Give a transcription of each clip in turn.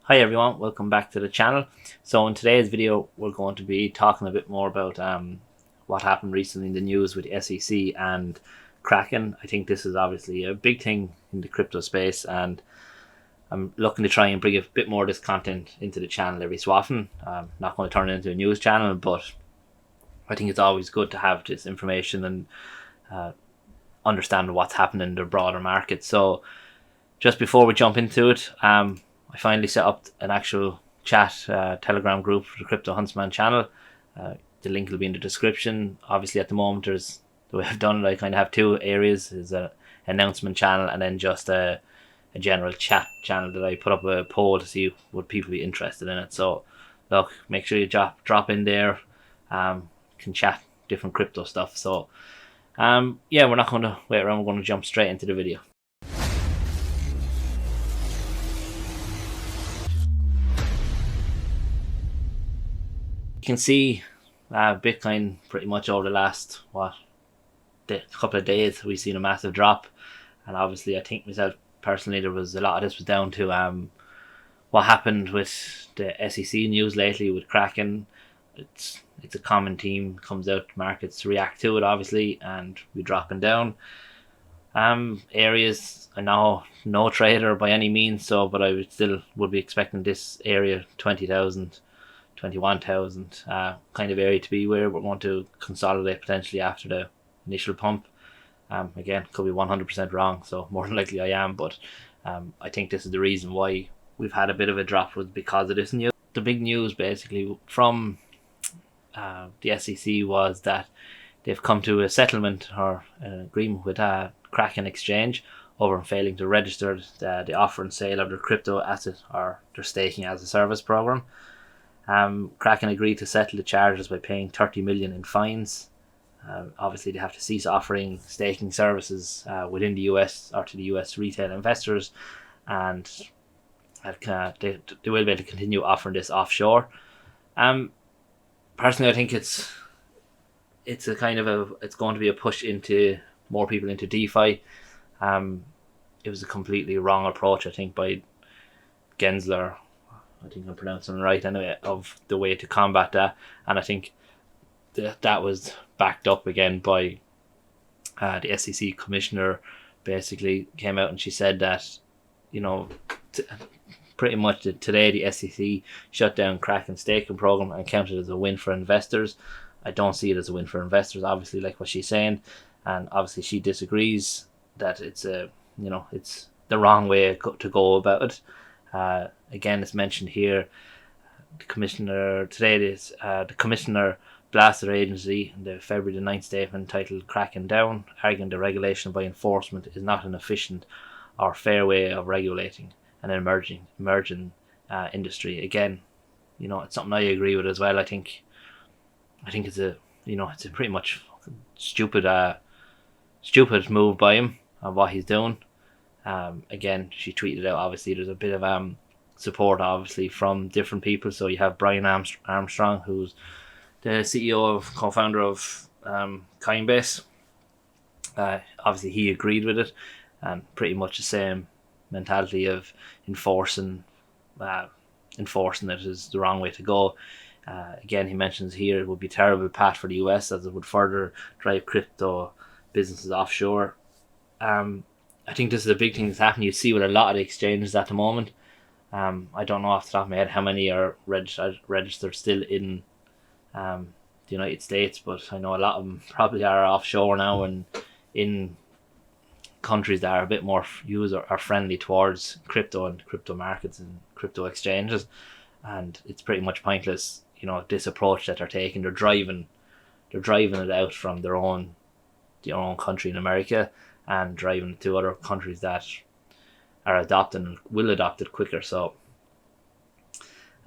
Hi everyone, welcome back to the channel. So in today's video we're going to be talking a bit more about what happened recently in the news with SEC and Kraken. I think this is obviously a big thing in the crypto space, and I'm looking to try and bring a bit more of this content into the channel every so often. I'm not going to turn it into a news channel, but I think it's always good to have this information and understand what's happening in the broader market. So just before we jump into it, I finally set up an actual chat Telegram group for the CryptoHuntzman channel. The link will be in the description. Obviously, at the moment, the way I've done it, I kind of have two areas: is an announcement channel and then just a general chat channel that I put up a poll to see would people be interested in it. So, look, make sure you drop in there. Can chat different crypto stuff. So, yeah, we're not going to wait around. We're going to jump straight into the video. You can see Bitcoin pretty much over the last couple of days we've seen a massive drop, and obviously I think myself personally there was a lot of this was down to what happened with the SEC news lately with Kraken. It's a common theme, comes out, markets react to it obviously, and we're dropping down. Areas, I know no trader by any means, so but I would be expecting this area 20,000. 21,000 kind of area to be where we're going to consolidate potentially after the initial pump. Again, could be 100% wrong, so more than likely I am, but I think this is the reason why we've had a bit of a drop, was because of this news. The big news basically from the SEC was that they've come to a settlement or an agreement with Kraken Exchange over failing to register the offer and sale of their crypto asset or their staking as a service program. Kraken agreed to settle the charges by paying 30 million in fines. Obviously, they have to cease offering staking services within the US or to the US retail investors, and they will be able to continue offering this offshore. Personally, I think it's a kind of it's going to be a push into more people into DeFi. It was a completely wrong approach, I think, by Gensler. I think I'm pronouncing it right anyway, of the way to combat that. And I think that was backed up again by the SEC commissioner. Basically came out and she said that, pretty much today the SEC shut down Kraken staking program and counted as a win for investors. I don't see it as a win for investors, obviously, like what she's saying. And obviously she disagrees that it's it's the wrong way to go about it. Again, it's mentioned here, the commissioner blasted their agency in the February the 9th statement titled "Cracking Down," arguing the regulation by enforcement is not an efficient or fair way of regulating an emerging industry. Again, it's something I agree with as well. I think it's a pretty much stupid move by him on what he's doing. Again, she tweeted out, obviously there's a bit of support obviously from different people. So you have Brian Armstrong, who's the co-founder of Coinbase. Obviously he agreed with it, and pretty much the same mentality of enforcing it is the wrong way to go. Again, he mentions here it would be a terrible path for the US, as it would further drive crypto businesses offshore. I think this is a big thing that's happening. You see with a lot of the exchanges at the moment. I don't know off the top of my head how many are registered still in the United States, but I know a lot of them probably are offshore now and in countries that are a bit more user or friendly towards crypto and crypto markets and crypto exchanges. And it's pretty much pointless, this approach that they're taking. They're driving it out from their own country in America and driving to other countries that are adopting and will adopt it quicker. So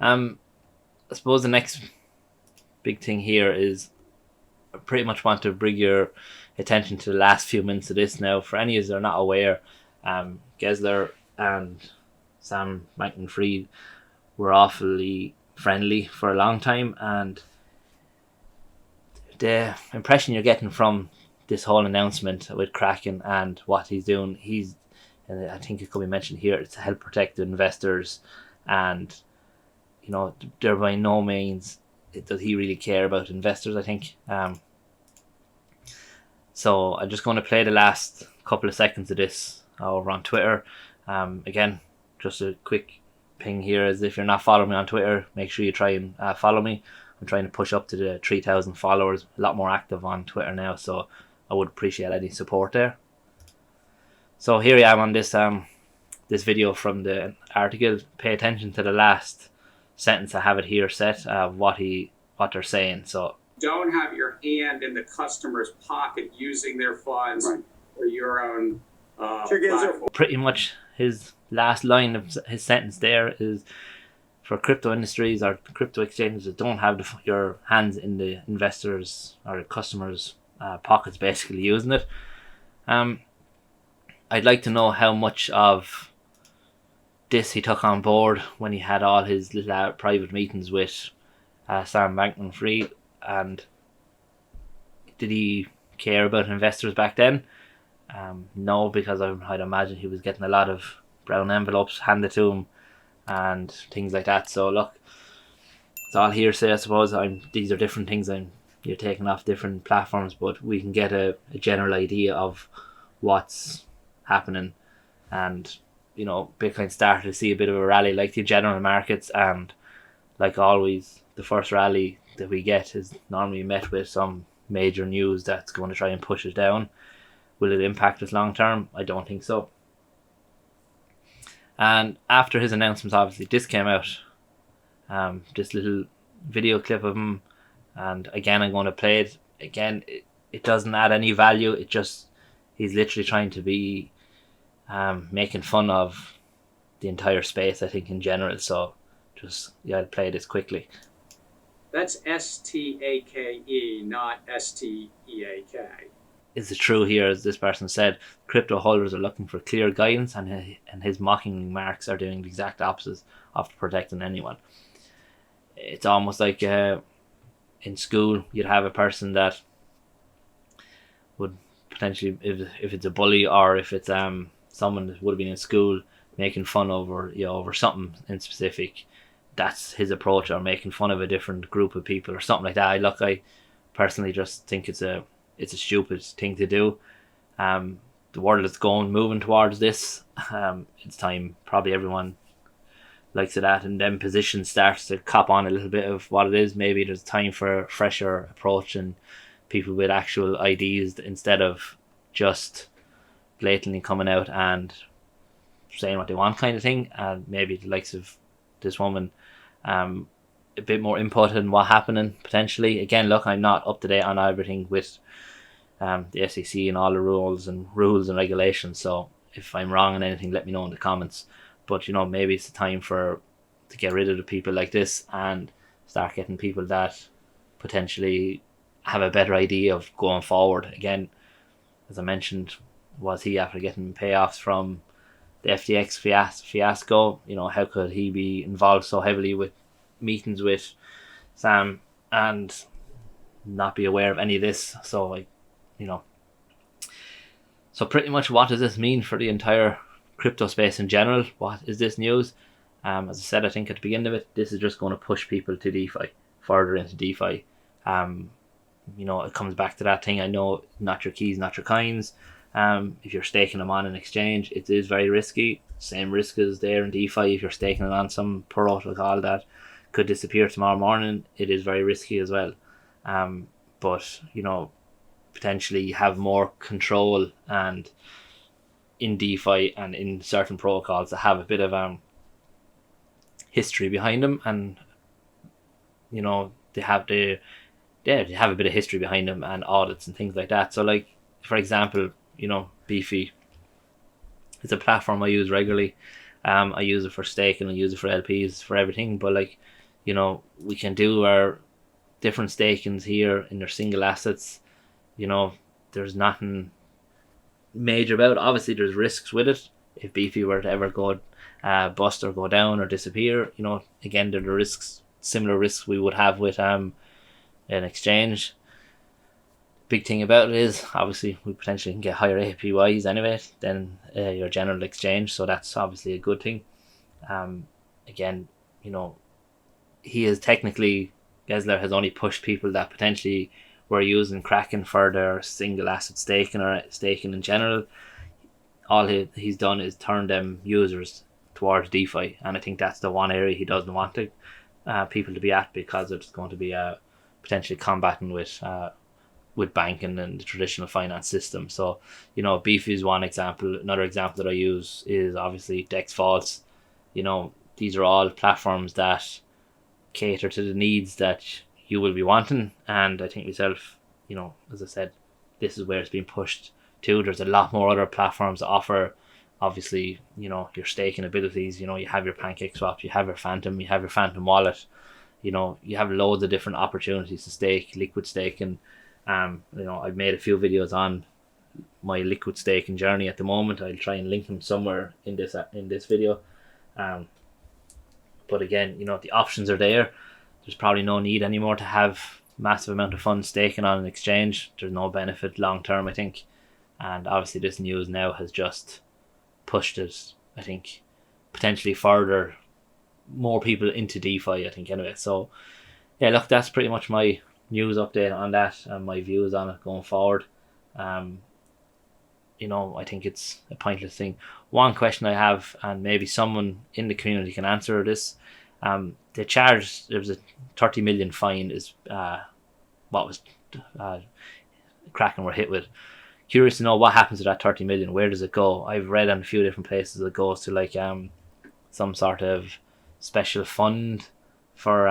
I suppose the next big thing here is I pretty much want to bring your attention to the last few minutes of this now. For any of you that are not aware, Gensler and Sam Bankman-Fried were awfully friendly for a long time, and the impression you're getting from this whole announcement with Kraken and what he's doing, I think it could be mentioned here, it's to help protect the investors and there by no means does he really care about investors, I think. So I'm just going to play the last couple of seconds of this over on Twitter. Again, just a quick ping here is if you're not following me on Twitter, make sure you try and follow me. I'm trying to push up to the 3,000 followers, a lot more active on Twitter now, so I would appreciate any support there. So here I am on this this video from the article. Pay attention to the last sentence. I have it here set, what they're saying. So don't have your hand in the customer's pocket using their funds for your own platform. Pretty much his last line of his sentence there is, for crypto industries or crypto exchanges that don't have your hands in the investors or the customers' pockets basically using it. I'd like to know how much of this he took on board when he had all his little private meetings with Sam Bankman-Fried, and did he care about investors back then? No, because I'd imagine he was getting a lot of brown envelopes handed to him and things like that. So look, it's all hearsay, I suppose. These are different things you're taking off different platforms, but we can get a general idea of what's happening. And Bitcoin started to see a bit of a rally like the general markets, and like always, the first rally that we get is normally met with some major news that's going to try and push it down. Will it impact us long term? I don't think so. And after his announcements, obviously, this came out, this little video clip of him, and again, I'm going to play it. Again, it doesn't add any value. He's literally trying to be making fun of the entire space, I think, in general. So I'll play this quickly. That's STAKE, not STEAK. Is it true here, as this person said, crypto holders are looking for clear guidance, and his mocking remarks are doing the exact opposite of protecting anyone? It's almost like in school, you'd have a person that would potentially, if it's a bully or if it's someone that would have been in school making fun over something in specific, that's his approach, or making fun of a different group of people or something like that. I personally just think it's a stupid thing to do. The world is moving towards this. It's time probably everyone likes it at, and then position starts to cop on a little bit of what it is. Maybe there's time for a fresher approach and people with actual ideas instead of just blatantly coming out and saying what they want kind of thing. And maybe the likes of this woman, a bit more input in what happening potentially. Again, look, I'm not up to date on everything with the SEC and all the rules and regulations, so if I'm wrong on anything, let me know in the comments. But maybe it's the time to get rid of the people like this and start getting people that potentially have a better idea of going forward. Again, as I mentioned, was he after getting payoffs from the FTX fiasco? How could he be involved so heavily with meetings with Sam and not be aware of any of this? So so pretty much, what does this mean for the entire crypto space in general? What is this news? As I said, I think at the beginning of it, this is just going to push people to DeFi, further into DeFi. It comes back to that thing. I know, not your keys, not your coins. If you're staking them on an exchange, it is very risky. Same risk as there in DeFi. If you're staking it on some protocol that could disappear tomorrow morning, it is very risky as well. But potentially have more control and in DeFi and in certain protocols that have a bit of history behind them, and they have a bit of history behind them and audits and things like that. So like, for example, Beefy, it's a platform I use regularly. I use it for staking, I use it for LPs, for everything. But we can do our different stakings here in their single assets. There's nothing major about it. Obviously there's risks with it. If Beefy were to ever go bust or go down or disappear, again, there are risks, similar risks we would have with an exchange. Big thing about it is, obviously, we potentially can get higher APYs anyway than your general exchange, so that's obviously a good thing. again, he is technically, Gensler has only pushed people that potentially were using Kraken for their single asset staking or staking in general. All he's done is turn them users towards DeFi, and I think that's the one area he doesn't want people to be at, because it's going to be potentially combating with banking and the traditional finance system. So, Beefy is one example. Another example that I use is obviously Dex Vaults. These are all platforms that cater to the needs that you will be wanting. And I think myself, as I said, this is where it's being pushed to. There's a lot more other platforms that offer, obviously, your staking abilities. You have your PancakeSwap, you have your Phantom, you have your Phantom wallet. You have loads of different opportunities to stake, liquid staking. I've made a few videos on my liquid staking journey at the moment. I'll try and link them somewhere in this video. But again, the options are there. There's probably no need anymore to have massive amount of funds staking on an exchange. There's no benefit long term, I think. And obviously this news now has just pushed it, I think, potentially further more people into DeFi, I think, anyway. So yeah, look, that's pretty much my news update on that and my views on it going forward. I think it's a pointless thing. One question I have, and maybe someone in the community can answer this, they charged, there was a 30 million fine is what was Kraken were hit with. Curious to know what happens to that 30 million. Where does it go? I've read on a few different places it goes to like some sort of special fund for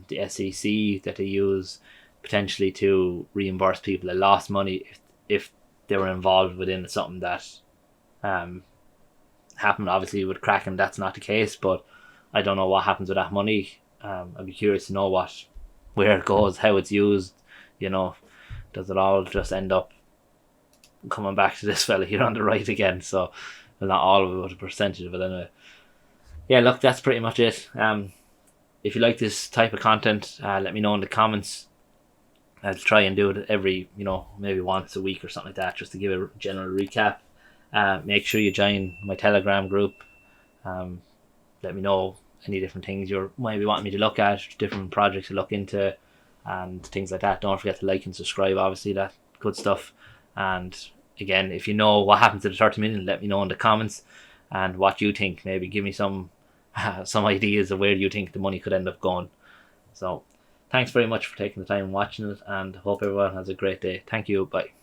the SEC that they use potentially to reimburse people that lost money if they were involved within something that happened. Obviously with Kraken that's not the case, but I don't know what happens with that money. I'd be curious to know where it goes, how it's used. Does it all just end up coming back to this fella here on the right again? So, well, not all of it, but a percentage of it anyway. Yeah, look, that's pretty much it. If you like this type of content, let me know in the comments. I'll try and do it every, maybe once a week or something like that, just to give a general recap. Make sure you join my Telegram group. Let me know any different things you're maybe wanting me to look at, different projects to look into, and things like that. Don't forget to like and subscribe, obviously, that good stuff. And again, if you know what happens to the 30 million, let me know in the comments and what you think. Maybe give me some ideas of where you think the money could end up going. So thanks very much for taking the time and watching it, and hope everyone has a great day. Thank you. Bye.